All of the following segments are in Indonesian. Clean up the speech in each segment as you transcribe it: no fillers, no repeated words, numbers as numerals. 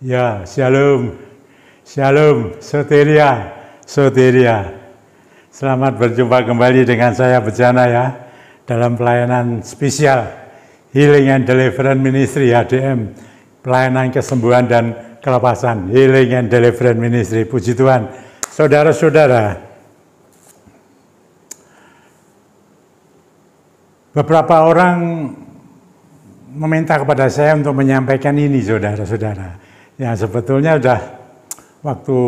Ya, shalom, shalom, soteria, soteria. Selamat berjumpa kembali dengan saya Bejana ya, dalam pelayanan spesial Healing and Deliverance Ministry HDM, pelayanan kesembuhan dan kelepasan, Healing and Deliverance Ministry. Puji Tuhan, saudara-saudara. Beberapa orang meminta kepada saya untuk menyampaikan ini, saudara-saudara. Ya, sebetulnya sudah waktu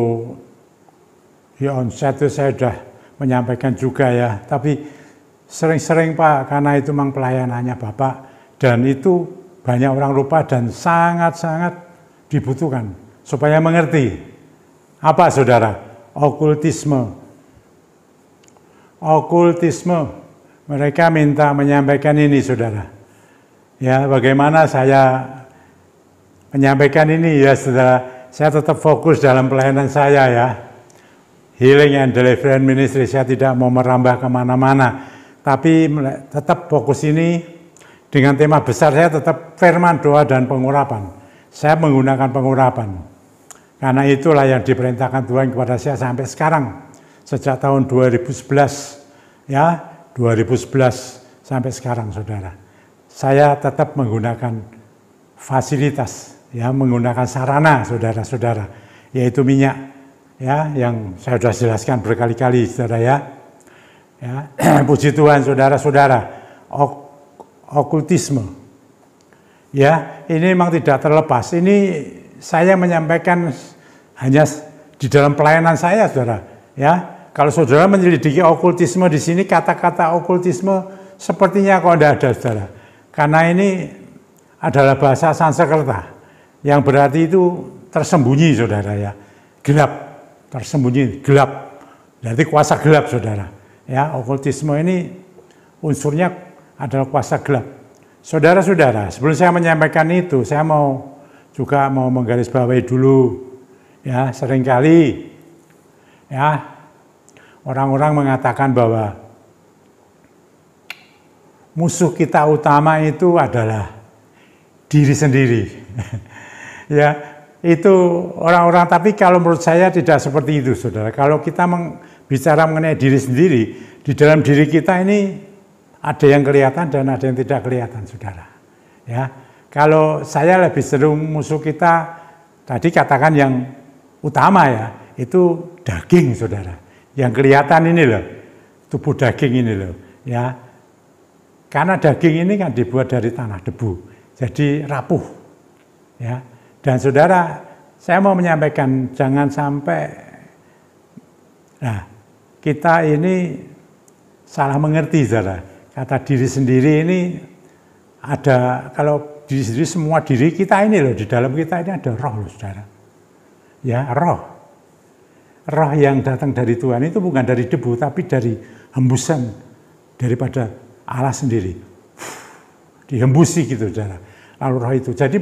di onset itu saya sudah menyampaikan juga ya, tapi sering-sering Pak, karena itu memang pelayanannya Bapak, dan itu banyak orang lupa dan sangat-sangat dibutuhkan supaya mengerti. Apa saudara? Okultisme. Okultisme. Mereka minta menyampaikan ini saudara. Ya, bagaimana saya menyampaikan ini ya saudara, saya tetap fokus dalam pelayanan saya ya. Healing and Deliverance Ministry, saya tidak mau merambah kemana-mana, tapi tetap fokus ini dengan tema besar saya tetap firman, doa, dan pengurapan. Saya menggunakan pengurapan, karena itulah yang diperintahkan Tuhan kepada saya sampai sekarang, sejak tahun 2011, ya 2011 sampai sekarang saudara. Saya tetap menggunakan fasilitas, ya menggunakan sarana saudara-saudara, yaitu minyak, ya yang saya sudah jelaskan berkali-kali saudara ya. Puji Tuhan saudara-saudara, okultisme, ya ini memang tidak terlepas. Ini saya menyampaikan hanya di dalam pelayanan saya saudara, ya. Kalau saudara menyelidiki okultisme di sini, kata-kata okultisme sepertinya kok tidak ada saudara, karena ini adalah bahasa Sanskerta yang berarti itu tersembunyi saudara ya, gelap, tersembunyi, gelap, berarti kuasa gelap saudara ya. Okultisme ini unsurnya adalah kuasa gelap. Saudara-saudara, sebelum saya menyampaikan itu, saya juga mau menggarisbawahi dulu ya, seringkali ya orang-orang mengatakan bahwa musuh kita utama itu adalah diri sendiri. Ya, itu orang-orang, tapi kalau menurut saya tidak seperti itu saudara. Kalau kita bicara mengenai diri sendiri, di dalam diri kita ini ada yang kelihatan dan ada yang tidak kelihatan saudara. Ya, kalau saya lebih cenderung musuh kita tadi katakan yang utama ya, itu daging saudara. Yang kelihatan ini loh, tubuh daging ini loh, ya. Karena daging ini kan dibuat dari tanah debu, jadi rapuh, ya. Dan saudara, saya mau menyampaikan jangan sampai, nah kita ini salah mengerti saudara. Kata diri sendiri ini ada, kalau diri sendiri semua diri kita ini loh, di dalam kita ini ada roh loh saudara. Ya roh. Roh yang datang dari Tuhan itu bukan dari debu, tapi dari hembusan daripada Allah sendiri. Dihembusi gitu saudara. Lalu roh itu, jadi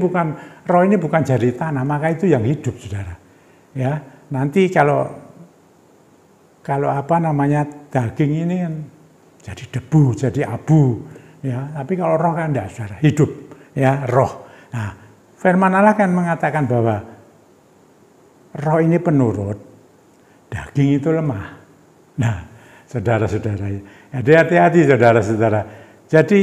roh ini bukan jadi tanah, maka itu yang hidup saudara. Ya, nanti kalau apa namanya daging ini kan jadi debu, jadi abu, ya. Tapi kalau roh kan enggak saudara, hidup, ya roh. Nah, firman Allah kan mengatakan bahwa roh ini penurut, daging itu lemah. Nah, saudara-saudara, jadi hati-hati saudara-saudara. Jadi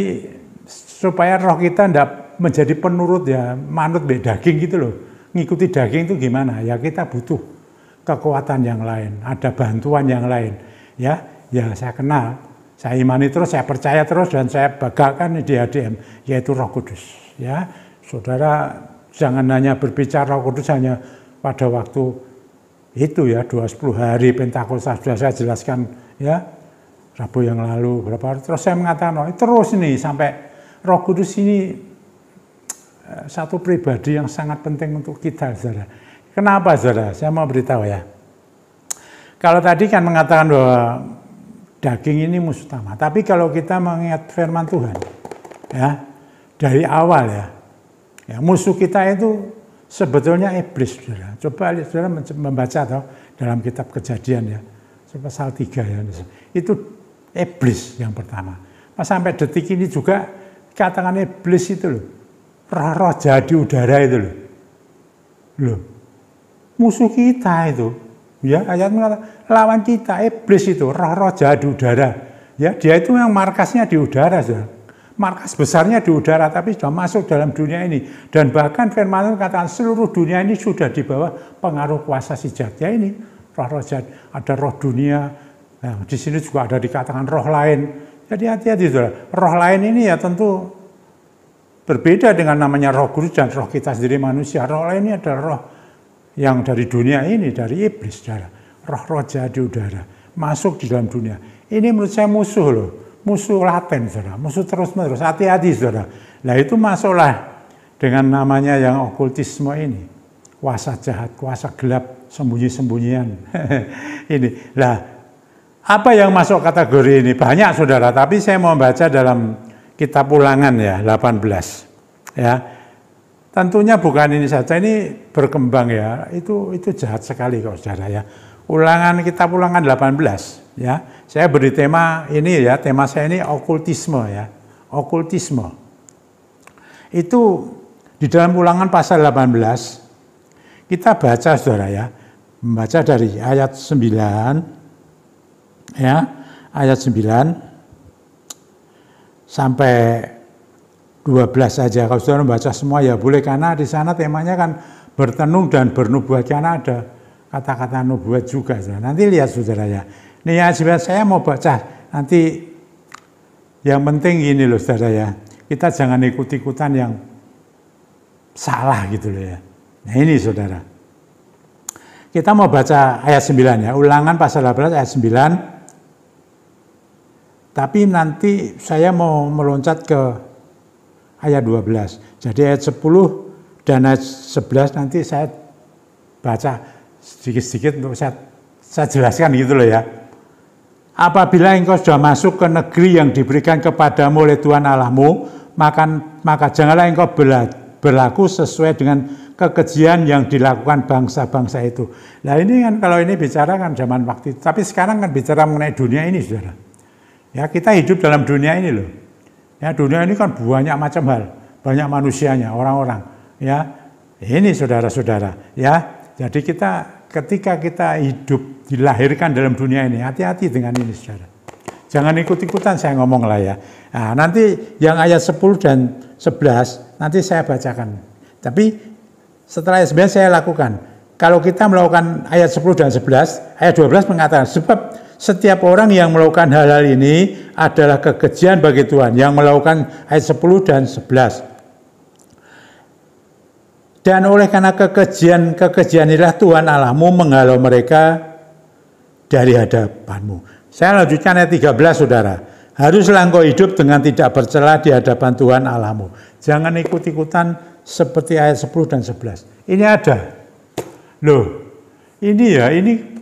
supaya roh kita tidak menjadi penurut ya, manut daging gitu loh. Ngikuti daging itu gimana? Ya kita butuh kekuatan yang lain, ada bantuan yang lain. Ya saya kenal, saya imani terus, saya percaya terus, dan saya banggakan di HDM, yaitu Roh Kudus. Ya, saudara jangan hanya berbicara Roh Kudus hanya pada waktu itu ya, 20 hari Pentakosta sudah saya jelaskan ya, Rabu yang lalu berapa hari, terus saya mengatakan terus ini sampai Roh Kudus ini satu pribadi yang sangat penting untuk kita saudara. Kenapa saudara? Saya mau beritahu ya. Kalau tadi kan mengatakan bahwa daging ini musuh utama, tapi kalau kita mengingat firman Tuhan ya, dari awal ya musuh kita itu sebetulnya iblis saudara. Coba saudara membaca dalam kitab Kejadian ya, pasal 3 ya, itu iblis yang pertama. Sampai detik ini juga katakan iblis itu loh, roh-roh jadi udara itu loh. Loh, musuh kita itu, ya ayat mengatakan lawan kita iblis itu, roh-roh jahat di udara. Ya, dia itu yang markasnya di udara, saudara. Markas besarnya di udara, tapi sudah masuk dalam dunia ini. Dan bahkan firman Tuhan katakan seluruh dunia ini sudah di bawah pengaruh kuasa si jahat. Ya ini, roh-roh jahat. Ada roh dunia, nah, di sini juga ada dikatakan roh lain. Jadi hati-hati, saudara. Roh lain ini ya tentu berbeda dengan namanya roh kudus dan roh kita sendiri manusia. Roh lain ini adalah roh yang dari dunia ini, dari iblis, saudara. Roh-roh jahat di udara. Masuk di dalam dunia. Ini menurut saya musuh loh. Musuh laten, saudara, musuh terus-menerus, hati-hati, saudara. Nah itu masuklah dengan namanya yang okultisme ini, kuasa jahat, kuasa gelap, sembunyi-sembunyian. Ini, lah apa yang masuk kategori ini? Banyak, saudara, tapi saya mau baca dalam kitab Ulangan ya, 18. Ya, tentunya bukan ini saja, ini berkembang ya, itu jahat sekali kok, saudara ya. Ulangan, kitab Ulangan 18. Ya, saya beri tema ini ya, tema saya ini okultisme ya, okultisme. Itu di dalam Ulangan pasal 18, kita baca, saudara ya, membaca dari ayat 9, ya, ayat 9 sampai 12 saja. Kalau saudara membaca semua ya boleh, karena di sana temanya kan bertenung dan bernubuat, karena ada kata-kata nubuat juga. Saudara. Nanti lihat, saudara ya. Nih ya, saya mau baca, nanti yang penting gini loh, saudara ya, kita jangan ikut-ikutan yang salah gitu loh ya. Nah ini, saudara, kita mau baca ayat 9 ya, Ulangan pasal 18 ayat 9, tapi nanti saya mau meloncat ke ayat 12, jadi ayat 10 dan ayat 11 nanti saya baca sedikit-sedikit untuk saya jelaskan gitu loh ya. Apabila engkau sudah masuk ke negeri yang diberikan kepadamu oleh Tuhan Allahmu, maka janganlah engkau berlaku sesuai dengan kekejian yang dilakukan bangsa-bangsa itu. Nah ini kan, kalau ini bicara kan zaman waktu itu, tapi sekarang kan bicara mengenai dunia ini, saudara. Ya, kita hidup dalam dunia ini loh. Ya, dunia ini kan banyak macam hal, banyak manusianya, orang-orang. Ya, ini saudara-saudara. Ya, jadi ketika kita hidup, dilahirkan dalam dunia ini, hati-hati dengan ini, saudara. Jangan ikut-ikutan saya ngomong lah ya. Nah, nanti yang ayat 10 dan 11, nanti saya bacakan. Tapi setelah ayat 9 saya lakukan. Kalau kita melakukan ayat 10 dan 11, ayat 12 mengatakan, sebab setiap orang yang melakukan hal-hal ini adalah kekejian bagi Tuhan. Yang melakukan ayat 10 dan 11. Dan oleh karena kekejian inilah Tuhan Allahmu menghalau mereka dari hadapanmu. Saya lanjutkan ayat 13, saudara. Haruslah engkau hidup dengan tidak bercela di hadapan Tuhan Allahmu. Jangan ikut-ikutan seperti ayat 10 dan 11. Ini ada. Loh, ini ya, ini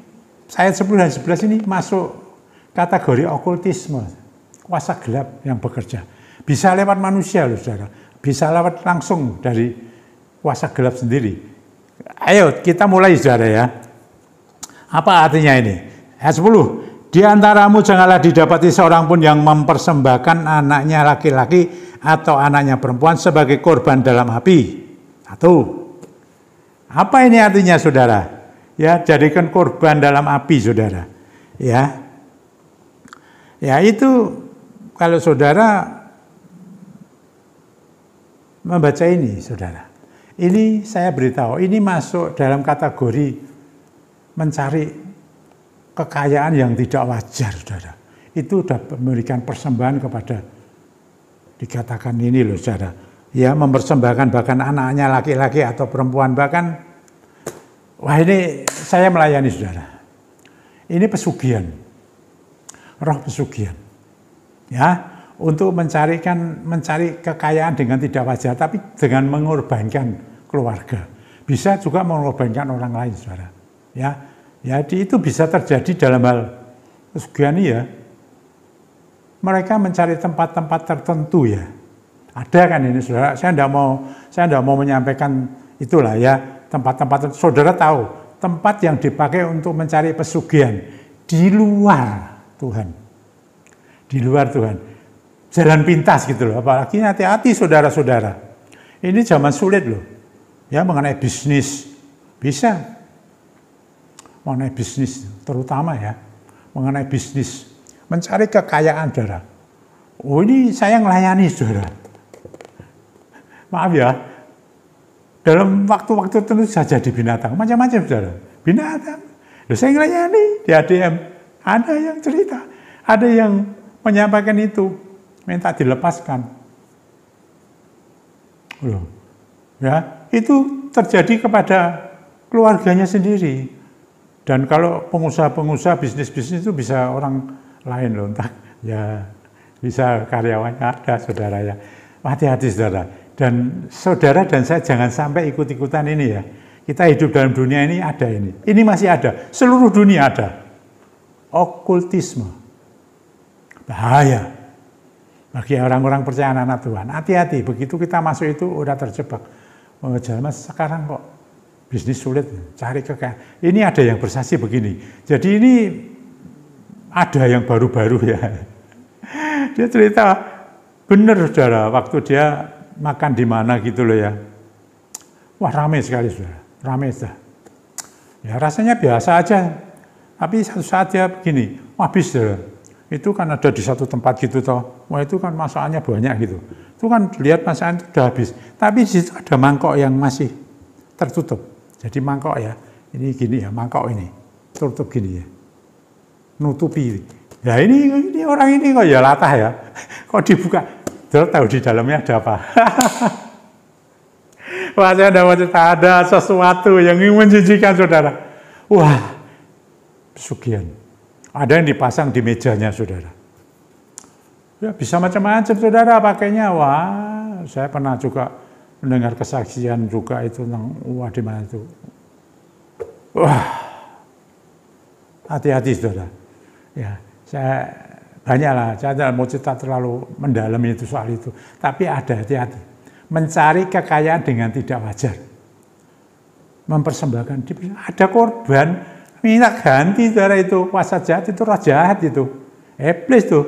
ayat 10 dan 11 ini masuk kategori okultisme. Kuasa gelap yang bekerja. Bisa lewat manusia loh, saudara. Bisa lewat langsung dari kuasa gelap sendiri. Ayo kita mulai, saudara ya. Apa artinya ini? Ayat 10. Di antaramu janganlah didapati seorang pun yang mempersembahkan anaknya laki-laki atau anaknya perempuan sebagai korban dalam api. Satu. Apa ini artinya, saudara? Ya, jadikan korban dalam api, saudara. Ya. Ya, itu kalau saudara membaca ini, saudara. Ini saya beritahu, ini masuk dalam kategori mencari kekayaan yang tidak wajar, saudara. Itu sudah memberikan persembahan kepada, dikatakan ini loh, saudara. Ya, mempersembahkan bahkan anaknya laki-laki atau perempuan, bahkan, wah ini saya melayani, saudara. Ini pesugihan, roh pesugihan. Ya, untuk mencari kekayaan dengan tidak wajar, tapi dengan mengorbankan keluarga. Bisa juga mengorbankan orang lain, saudara. Ya. Jadi itu bisa terjadi dalam hal pesugihan ya. Mereka mencari tempat-tempat tertentu ya. Ada kan ini, saudara. Saya tidak mau menyampaikan itulah ya, tempat-tempat. Saudara tahu tempat yang dipakai untuk mencari pesugihan di luar Tuhan, di luar Tuhan, jalan pintas gitu loh. Apalagi hati-hati, saudara-saudara. Ini zaman sulit loh, ya, mengenai bisnis. Bisa mengenai bisnis, terutama ya, mengenai bisnis, mencari kekayaan, saudara. Oh, ini saya melayani, saudara. Maaf ya, dalam waktu-waktu tertentu saya jadi binatang, macam-macam, saudara. Binatang. Loh, saya melayani di ADM. Ada yang cerita, ada yang menyampaikan itu, minta dilepaskan. Loh, ya, itu terjadi kepada keluarganya sendiri. Dan kalau pengusaha-pengusaha bisnis-bisnis itu bisa orang lain loh, entah ya bisa karyawannya ada, saudara ya. Hati-hati, saudara. Dan saudara dan saya jangan sampai ikut-ikutan ini ya. Kita hidup dalam dunia ini ada ini. Ini masih ada. Seluruh dunia ada. Okultisme. Bahaya. Bagi orang-orang percaya anak Tuhan. Hati-hati. Begitu kita masuk itu udah terjebak. Oh, jangan sekarang kok bisnis sulit, cari kekayaan. Ini ada yang bersaksi begini. Jadi ini ada yang baru-baru ya. Dia cerita benar, saudara, waktu dia makan di mana gitu loh ya. Wah, ramai sekali, saudara. Ramai sudah. Ya rasanya biasa aja. Tapi satu saat dia begini, habis, saudara. Itu kan ada di satu tempat gitu toh. Wah, itu kan masakannya banyak gitu. Itu kan lihat masakan itu udah habis. Tapi di situ ada mangkok yang masih tertutup. Jadi mangkok ya, ini gini ya, mangkok ini tutup gini ya, nutupi. Ya ini orang ini kok ya latah ya, kok dibuka, terus tahu di dalamnya ada apa. Wah, saya ada sesuatu yang menjijikan, saudara. Wah, pesugihan. Ada yang dipasang di mejanya, saudara. Ya bisa macam-macam, saudara, pakainya. Wah, saya pernah juga mendengar kesaksian juga itu tentang wah di mana itu. Wah, hati-hati, saudara. Ya, saya banyaklah, saya tidak mau cerita terlalu mendalami itu soal itu. Tapi ada, hati-hati. Mencari kekayaan dengan tidak wajar. Mempersembahkan, ada korban, minta ganti, saudara, itu kuasa jahat, itu roh jahat itu. Iblis tuh.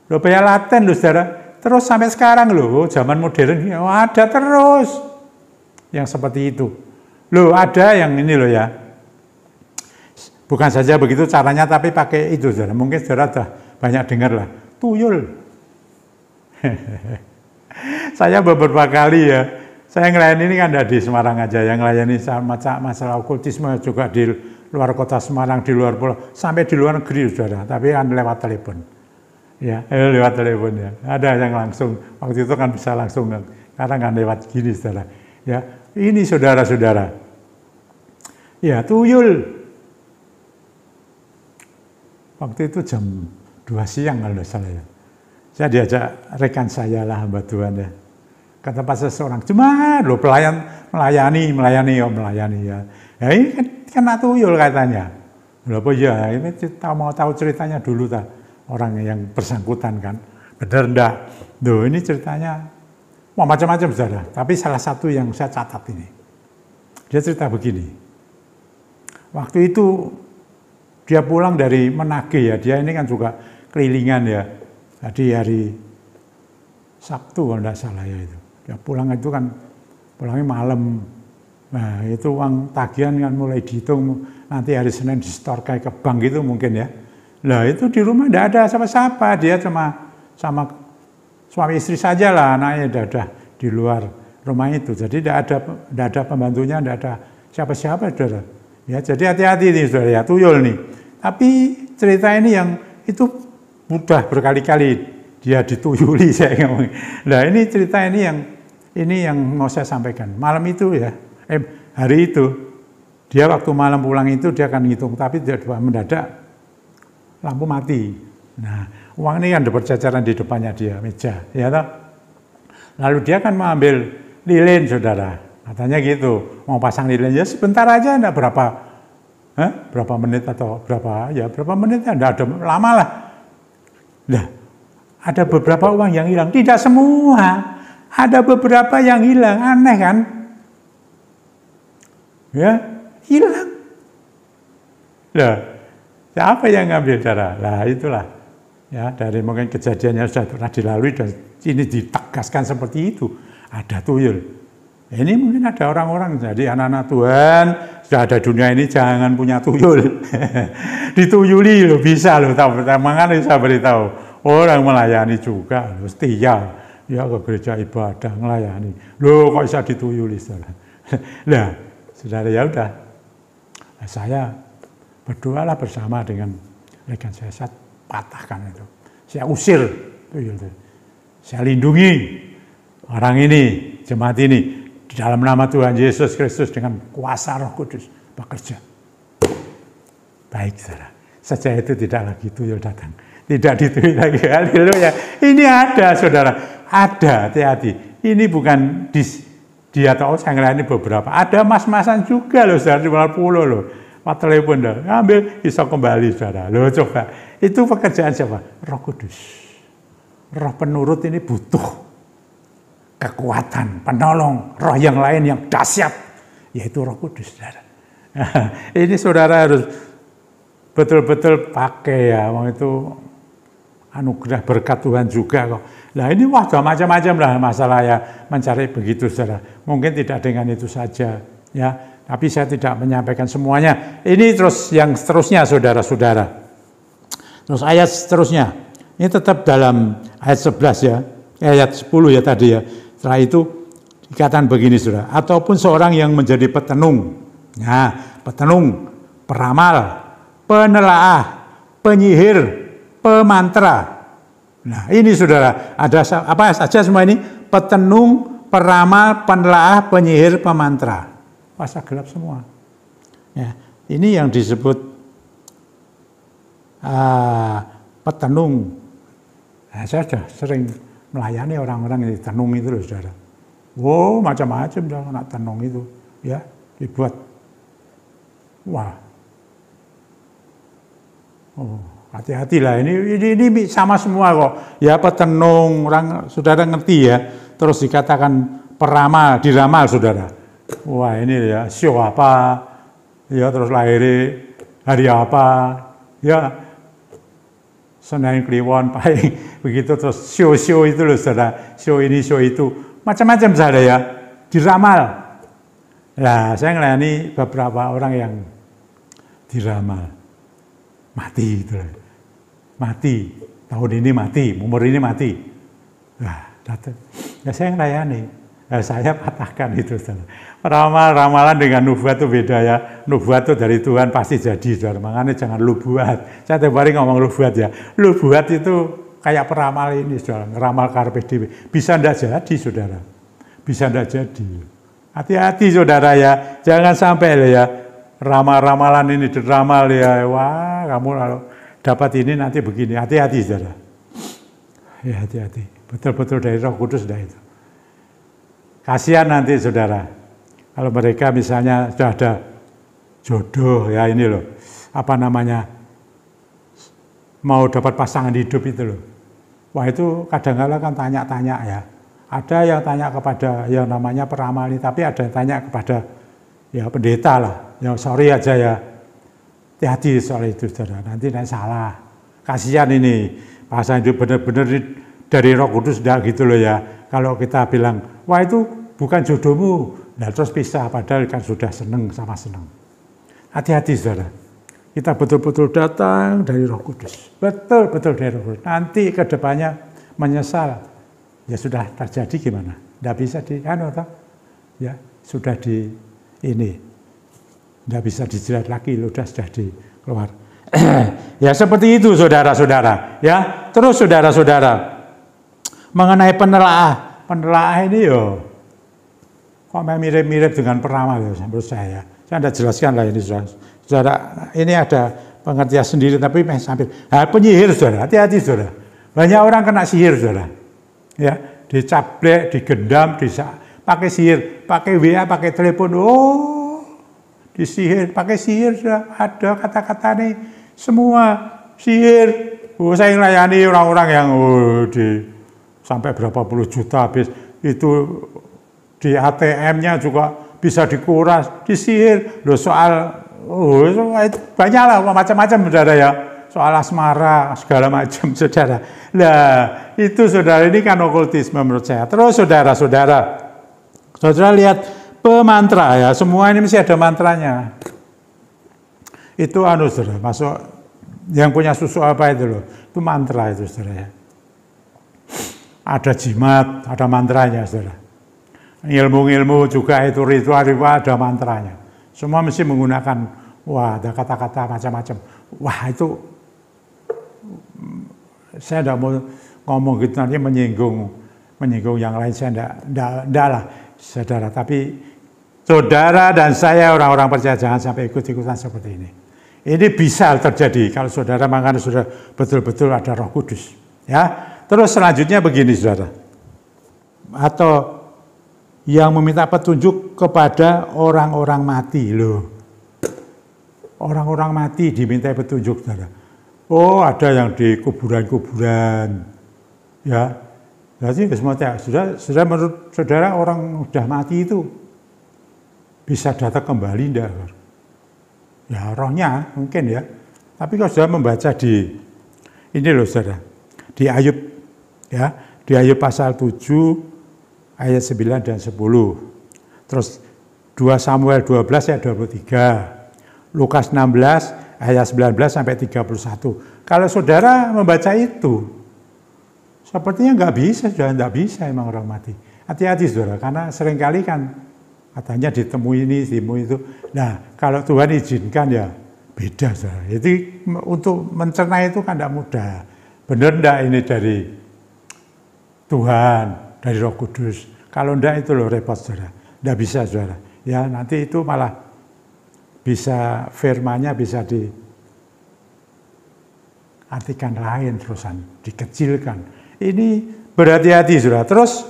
Loh, bayar laten loh, saudara. Terus sampai sekarang loh, zaman modern ada terus yang seperti itu. Loh, ada yang ini loh ya. Bukan saja begitu caranya, tapi pakai itu, saudara. Mungkin saudara sudah banyak dengar lah, tuyul. Saya beberapa kali ya, saya ngelayan ini kan ada di Semarang aja, yang melayani masalah okultisme juga di luar kota Semarang, di luar pulau, sampai di luar negeri, saudara. Tapi kan lewat telepon. Ya, lewat telepon ya. Ada yang langsung, waktu itu kan bisa langsung, karena kan lewat gini, saudara. Ya, ini saudara-saudara. Ya, tuyul. Waktu itu jam 2 siang kalau tidak salah ya. Saya diajak rekan saya lah, hamba Tuhan ya. Kata pas seseorang, cuma lo melayani ya. Ya ini kan tuyul katanya. Loh, apa ya, ini mau tahu ceritanya dulu tak. Orang yang bersangkutan kan, benar enggak? Duh, ini ceritanya wah, macam-macam, saudara. Tapi salah satu yang saya catat ini, dia cerita begini. Waktu itu dia pulang dari Menage ya, dia ini kan juga kelilingan ya. Jadi hari Sabtu kalau enggak salah ya itu. Dia pulang itu kan pulangnya malam. Nah itu uang tagihan kan mulai dihitung, nanti hari Senin disetorkan ke bank gitu mungkin ya. Lah itu di rumah tidak ada siapa-siapa, dia cuma sama suami istri saja lah, anaknya udah di luar rumah itu. Jadi tidak ada pembantunya, tidak ada siapa-siapa, saudara. Ya, jadi hati-hati nih, saudara ya, tuyul nih. Tapi cerita ini yang itu mudah berkali-kali dia dituyuli, saya ngomong. Nah ini cerita ini yang mau saya sampaikan. Malam itu ya, hari itu dia waktu malam pulang itu dia akan ngitung, tapi dia mendadak lampu mati. Nah, uang ini kan berceceran di depannya dia, meja, ya toh. Lalu dia kan mengambil lilin, saudara. Katanya gitu, mau pasang lilin ya sebentar aja, enggak berapa menit atau berapa menit, enggak ada lama lah. Nah, ada beberapa uang yang hilang, tidak semua. Ada beberapa yang hilang, aneh kan? Ya, hilang. Nah, siapa yang ngambil, cara? Lah itulah ya, dari mungkin kejadian yang sudah pernah dilalui dan ini ditegaskan seperti itu, ada tuyul. Ini mungkin ada orang-orang jadi anak-anak Tuhan sudah ada dunia ini jangan punya tuyul. Dituyuli loh, bisa loh. Makanya saya beritahu, orang melayani juga loh, setia. Ya ke gereja ibadah, melayani. Loh kok bisa dituyuli, saudara? Nah, saudara ya udah. Saya berdoalah bersama dengan rekan saya patahkan itu. Saya usir tuyul itu. Saya lindungi orang ini, jemaat ini, di dalam nama Tuhan Yesus Kristus dengan kuasa Roh Kudus bekerja. Baik, saudara. Sejak itu tidak lagi tuyul datang. Tidak dituyul lagi. Haleluya. Ini ada, saudara. Ada, hati-hati. Ini bukan dia tahu saya ngelayani beberapa. Ada mas-masan juga loh, saudara, di pulau loh. Pak telepon dah, ambil bisa kembali, saudara. Loh coba. Itu pekerjaan siapa? Roh Kudus. Roh penurut ini butuh kekuatan, penolong, roh yang lain yang dahsyat, yaitu Roh Kudus, saudara. Ini saudara harus betul-betul pakai ya, itu anugerah berkat Tuhan juga kok. Nah ini wah macam-macam lah masalah ya mencari begitu, saudara. Mungkin tidak dengan itu saja, ya. Tapi saya tidak menyampaikan semuanya. Ini terus yang seterusnya, saudara-saudara. Terus ayat seterusnya. Ini tetap dalam ayat 11 ya, ayat 10 ya tadi ya. Setelah itu dikatakan begini, saudara. Ataupun seorang yang menjadi petenung. Nah, petenung, peramal, penelaah, penyihir, pemantra. Nah, ini saudara, ada apa saja semua ini? Petenung, peramal, penelaah, penyihir, pemantra. Kuasa gelap semua. Ya, ini yang disebut petenung. Nah, saya sudah sering melayani orang-orang yang tenung itu loh, saudara. Wow, macam-macam dah anak tenung itu, ya dibuat. Wah, oh, hati-hatilah ini sama semua kok. Ya petenung, orang saudara ngerti ya. Terus dikatakan peramal, diramal, saudara. Wah ini ya show apa, ya terus lahir hari apa, ya. Senayan Kliwon, paling begitu terus show itu loh, saudara, show ini show itu macam-macam, saudara ya, diramal. Nah saya ngelayani beberapa orang yang diramal mati gitu loh, mati tahun ini mati, umur ini mati. Nah datang, ya saya ngelayani. Nah, saya patahkan itu, saudara. Ramalan dengan nubuat itu beda ya. Nubuat itu dari Tuhan pasti jadi, saudara. Makanya jangan lu buat. Saya tiap hari ngomong lu buat ya. Lu buat itu kayak peramal ini, saudara. Ngeramal karpe dhewe. Bisa ndak jadi, saudara. Bisa ndak jadi. Hati-hati, saudara ya. Jangan sampai ya ramalan ini diramal ya. Wah, kamu kalau dapat ini nanti begini. Hati-hati, saudara. Ya, hati-hati. Betul-betul dari Roh Kudus dah itu. Kasihan nanti, saudara, kalau mereka misalnya sudah ada jodoh ya ini loh, apa namanya, mau dapat pasangan hidup itu loh. Wah itu kadang-kadang kan tanya-tanya ya. Ada yang tanya kepada yang namanya peramal ini, tapi ada yang tanya kepada ya pendeta lah. Yang sorry aja ya, hati-hati soal itu, saudara. Nanti salah. Kasihan ini pasangan hidup benar-benar dari Roh Kudus dah gitu loh ya. Kalau kita bilang, wah itu bukan jodohmu, nah terus pisah, padahal kan sudah seneng sama seneng. Hati-hati, saudara. Kita betul-betul datang dari Roh Kudus. Betul-betul dari Roh Kudus. Nanti ke depannya menyesal. Ya sudah terjadi gimana? Tidak bisa ya sudah di ini. Tidak bisa dijerat lagi, sudah di keluar. Ya seperti itu, saudara-saudara. Ya, terus saudara-saudara. Mengenai penelaah ini yo, kok mirip-mirip dengan peramal ya menurut saya. Saya tidak jelaskan lah ini, saudara. Ini ada pengertian sendiri, tapi sambil. Nah, penyihir, saudara, hati-hati, saudara. Banyak orang kena sihir, saudara. Ya, dicaplek, digendam, pakai sihir, pakai WA, pakai telepon. Oh, disihir, pakai sihir, saudara. Ada kata-kata nih, semua sihir. Oh, saya melayani orang-orang yang sampai berapa puluh juta habis itu di ATM-nya juga bisa dikuras, disihir. Loh soal banyak lah macam-macam, saudara ya. Soal asmara segala macam, saudara. Nah itu, saudara, ini kan okultisme menurut saya. Terus saudara lihat pemantra ya, semua ini mesti ada mantranya. Itu saudara, masuk yang punya susu apa itu loh, itu mantra itu saudara ya. Ada jimat, ada mantranya saudara. Ilmu-ilmu juga itu ritual-ritual ada mantranya. Semua mesti menggunakan, ada kata-kata macam-macam. Wah itu, saya tidak mau ngomong gitu nanti menyinggung yang lain, saya tidak lah saudara. Tapi saudara dan saya orang-orang percaya jangan sampai ikut-ikutan seperti ini. Ini bisa terjadi kalau saudara, makanya sudah betul-betul ada Roh Kudus. Ya, terus selanjutnya begini saudara. Atau yang meminta petunjuk kepada orang-orang mati loh. Orang-orang mati diminta petunjuk saudara. Oh ada yang di kuburan-kuburan. Ya, berarti sudah menurut saudara orang sudah mati itu bisa datang kembali enggak? Ya rohnya mungkin ya. Tapi kalau sudah membaca di ini loh saudara, di Ayub ya, di Ayub pasal 7 ayat 9 dan 10. Terus 2 Samuel 12 ayat 23. Lukas 16 ayat 19 sampai 31. Kalau saudara membaca itu sepertinya nggak bisa, sudah nggak bisa emang orang mati. Hati-hati saudara, karena seringkali kan katanya ditemui ini, ditemui itu. Nah, kalau Tuhan izinkan ya beda saudara. Jadi untuk mencerna itu kan tidak mudah. Benar enggak ini dari Tuhan, dari Roh Kudus? Kalau enggak itu loh repot saudara. Enggak bisa saudara. Ya nanti itu malah bisa firman-nya bisa diartikan lain terusan, dikecilkan. Ini berhati-hati saudara. Terus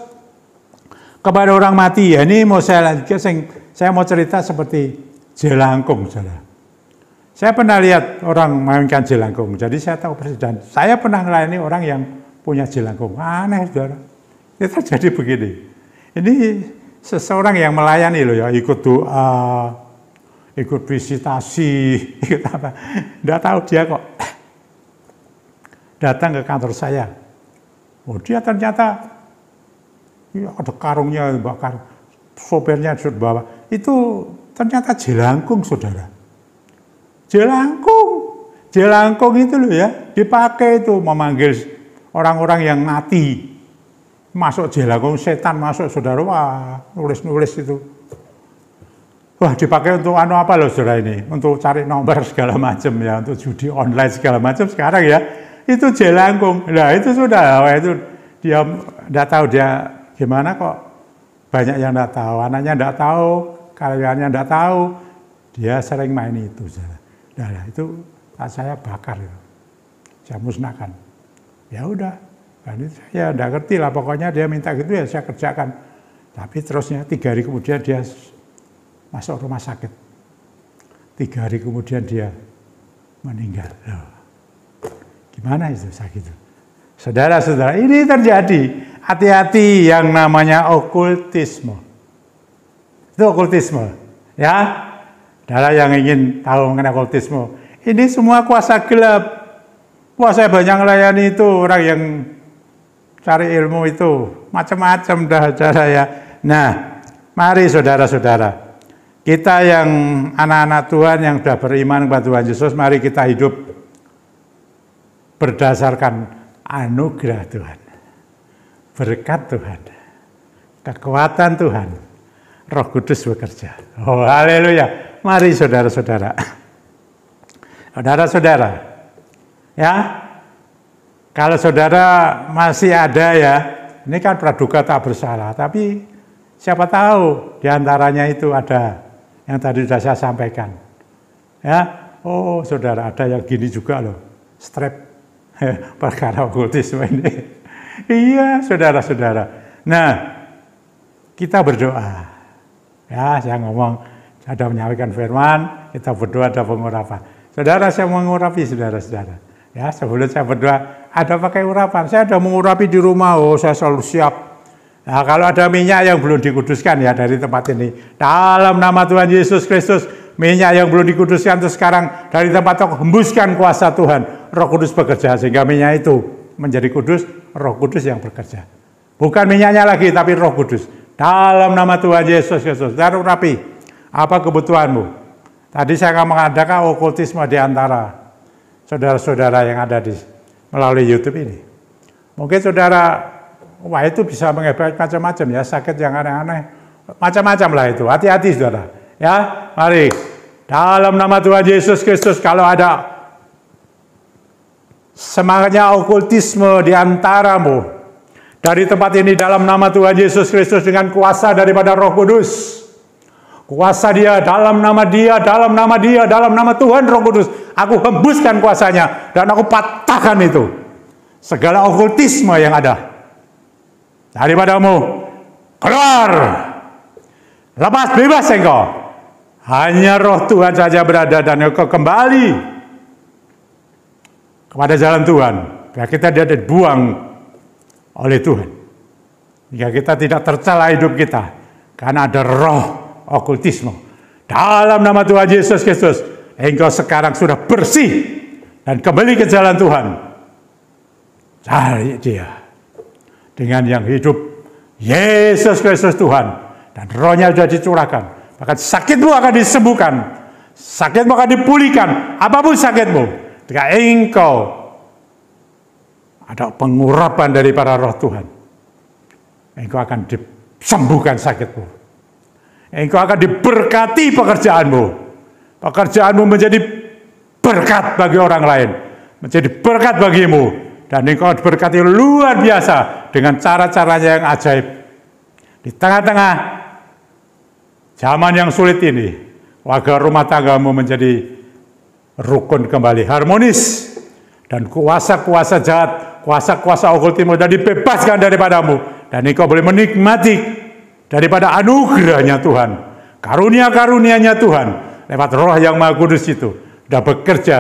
kepada orang mati ya, ini mau saya lanjutkan, saya mau cerita seperti jelangkung saudara. Saya pernah lihat orang mainkan jelangkung, jadi saya tahu persis, dan saya pernah melayani orang yang punya jelangkung. Aneh saudara, itu terjadi begini. Ini seseorang yang melayani loh ya, ikut doa, ikut visitasi, ikut apa, nggak tahu dia kok datang ke kantor saya. Oh dia ternyata ya, ada karungnya, bakar sopirnya sudah bawa. Itu ternyata jelangkung saudara. Jelangkung itu loh ya, dipakai itu memanggil orang-orang yang mati. Masuk jelangkung, setan masuk saudara, wah nulis-nulis itu. Wah dipakai untuk apa loh saudara ini, untuk cari nomor segala macam ya, untuk judi online segala macam sekarang ya. Itu jelangkung, nah itu sudah, wah, itu dia tidak tahu dia gimana kok, banyak yang tidak tahu, anaknya tidak tahu, karyawannya tidak tahu, dia sering main itu saudara. Nah itu saya bakar, saya musnahkan. Ya udah, dan itu saya tidak ngerti lah, pokoknya dia minta gitu ya saya kerjakan. Tapi terusnya 3 hari kemudian dia masuk rumah sakit. 3 hari kemudian dia meninggal. Loh, gimana itu sakit? Saudara-saudara, ini terjadi. Hati-hati yang namanya okultisme. Itu okultisme, ya. Saudara yang ingin tahu mengenai okultisme, ini semua kuasa gelap. Wah, saya banyak melayani itu orang yang cari ilmu itu macam-macam dah saudara ya. Nah, mari saudara-saudara, kita yang anak-anak Tuhan yang sudah beriman kepada Tuhan Yesus, mari kita hidup berdasarkan anugerah Tuhan, berkat Tuhan, kekuatan Tuhan, Roh Kudus bekerja. Oh, haleluya. Mari saudara-saudara. Saudara-saudara, ya, kalau saudara masih ada ya, ini kan praduga tak bersalah, tapi siapa tahu diantaranya itu ada yang tadi sudah saya sampaikan. Ya, oh saudara ada yang gini juga loh, strep perkara okultisme ini. Iya saudara-saudara. Nah, kita berdoa. Ya, saya ngomong, ada menyampaikan firman, kita berdoa, ada pengurapan. Saudara, saya mengurapi saudara-saudara. Ya, sebelum saya berdoa, ada pakai urapan. Saya ada mengurapi di rumah, oh saya selalu siap. Nah, kalau ada minyak yang belum dikuduskan ya dari tempat ini, dalam nama Tuhan Yesus Kristus, minyak yang belum dikuduskan itu sekarang dari tempat itu hembuskan kuasa Tuhan. Roh Kudus bekerja sehingga minyak itu menjadi kudus, Roh Kudus yang bekerja. Bukan minyaknya lagi, tapi Roh Kudus. Dalam nama Tuhan Yesus Kristus. Dan rapi, apa kebutuhanmu? Tadi saya akan mengadakan okultisme di antara saudara-saudara yang ada melalui YouTube ini. Mungkin saudara, wah itu bisa mengakibatkan macam-macam ya, sakit yang aneh-aneh, macam-macam lah itu. Hati-hati saudara. Ya, mari. Dalam nama Tuhan Yesus Kristus, kalau ada semangatnya okultisme di antaramu, dari tempat ini dalam nama Tuhan Yesus Kristus dengan kuasa daripada Roh Kudus, kuasa Dia, dalam nama Dia, dalam nama Dia, dalam nama Tuhan Roh Kudus, aku hembuskan kuasanya dan aku patahkan itu segala okultisme yang ada daripadamu. Keluar, lepas, bebas engkau. Hanya Roh Tuhan saja berada dan engkau kembali kepada jalan Tuhan. Biar kita tidak dibuang oleh Tuhan. Jika kita tidak tercela hidup kita, karena ada roh okultisme. Dalam nama Tuhan Yesus Kristus, engkau sekarang sudah bersih dan kembali ke jalan Tuhan. Cari Dia dengan yang hidup, Yesus Kristus Tuhan, dan Roh-Nya sudah dicurahkan. Bahkan sakitmu akan disembuhkan, sakitmu akan dipulihkan, apapun sakitmu. Jika engkau ada pengurapan daripada Roh Tuhan, engkau akan disembuhkan sakitmu. Engkau akan diberkati pekerjaanmu. Pekerjaanmu menjadi berkat bagi orang lain, menjadi berkat bagimu, dan engkau diberkati luar biasa dengan cara-caranya yang ajaib. Di tengah-tengah zaman yang sulit ini, warga rumah tanggamu menjadi rukun kembali, harmonis, dan kuasa-kuasa jahat, kuasa-kuasa okultisme dan dibebaskan daripadamu, dan engkau boleh menikmati daripada anugerahnya Tuhan, karunia-karunia-Nya Tuhan, lewat Roh yang Maha Kudus itu, sudah bekerja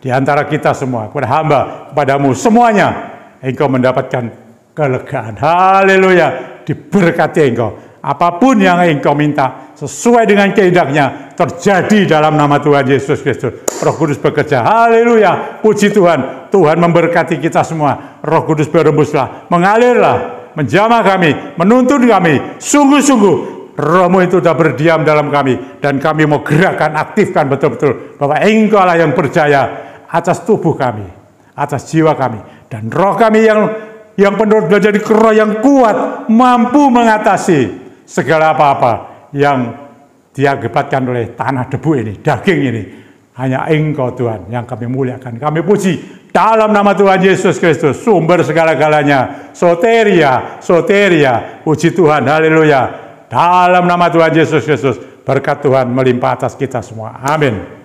di antara kita semua, kepada hamba, kepadamu semuanya, engkau mendapatkan kelegaan. Haleluya, diberkati engkau. Apapun yang engkau minta, sesuai dengan kehendaknya, terjadi dalam nama Tuhan Yesus Kristus. Roh Kudus bekerja. Haleluya, puji Tuhan. Tuhan memberkati kita semua. Roh Kudus berembuslah, mengalirlah, menjamah kami, menuntun kami. Sungguh-sungguh, Roh-Mu itu sudah berdiam dalam kami. Dan kami mau gerakkan, aktifkan betul-betul, bahwa engkau lah yang berjaya atas tubuh kami, atas jiwa kami. Dan roh kami yang penuh menjadi roh yang kuat, mampu mengatasi segala apa-apa yang diakibatkan oleh tanah debu ini, daging ini. Hanya engkau Tuhan yang kami muliakan, kami puji. Dalam nama Tuhan Yesus Kristus, sumber segala-galanya. Soteria, soteria, puji Tuhan, haleluya. Dalam nama Tuhan Yesus Kristus, berkat Tuhan melimpah atas kita semua. Amin.